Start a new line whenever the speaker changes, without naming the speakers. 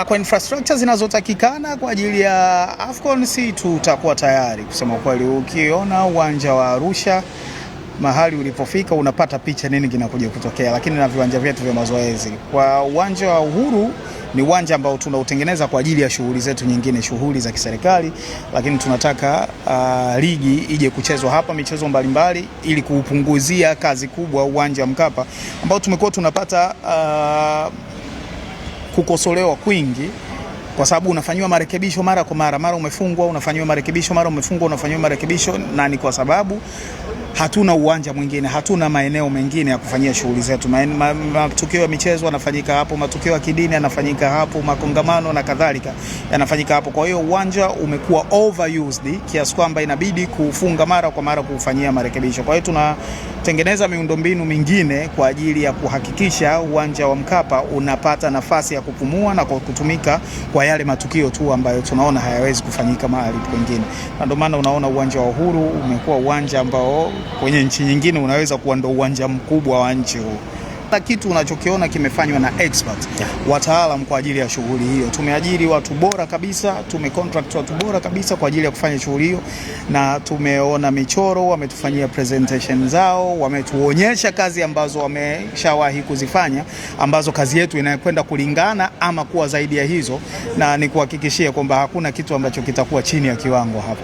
Kwa infrastructure zinazotakikana kwa ajili ya AFCON si tutakuwa tayari kusema kweli. Ukiona uwanja wa Arusha mahali ulipofika unapata picha nini kinakuja kutokea, lakini na viwanja vyetu vya mazoezi. Kwa uwanja wa Uhuru ni uwanja ambao tunautengeneza kwa ajili ya shughuli zetu nyingine, shughuli za kiserikali, lakini tunataka ligi ije kuchezwa hapa, michezo mbalimbali, ili kuupunguzia kazi kubwa uwanja Mkapa ambao tumekuwa tunapata kukosolewa kwingi kwa sababu unafanywa marekebisho mara kwa mara umefungwa, unafanywa marekebisho, mara umefungwa, unafanywa marekebisho, na ni kwa sababu hatuna uwanja mwingine, hatuna maeneo mengine ya kufanyia shughuli zetu. Matukio ya michezo yanafanyika hapo, matukio ya kidini yanafanyika hapo, makongamano na kadhalika yanafanyika hapo. Kwa hiyo uwanja umekuwa overused kiasi kwamba inabidi kufunga mara kwa mara kufanyia marekebisho. Kwa hiyo tunatengeneza miundombinu mingine kwa ajili ya kuhakikisha uwanja wa Mkapa unapata nafasi ya kupumua na kutumika kwa yale matukio tu ambayo tunaona hayawezi kufanyika mahali pengine. Na ndio maana unaona uwanja wa Uhuru umekuwa uwanja ambao kwenye nchi nyingine unaweza kuwa ndo uwanja mkubwa wa nchi huu. Kila kitu unachokiona kimefanywa na expert, wataalamu kwa ajili ya shughuli hiyo. Tumeajiri watu bora kabisa, tumecontract watu bora kabisa kwa ajili ya kufanya shughuli hiyo, na tumeona michoro, wametufanyia presentation zao, wametuonyesha kazi ambazo wameshawahi kuzifanya, ambazo kazi yetu inakwenda kulingana ama kuwa zaidi ya hizo, na nikuhakikishie kwamba hakuna kitu ambacho kitakuwa chini ya kiwango hapo.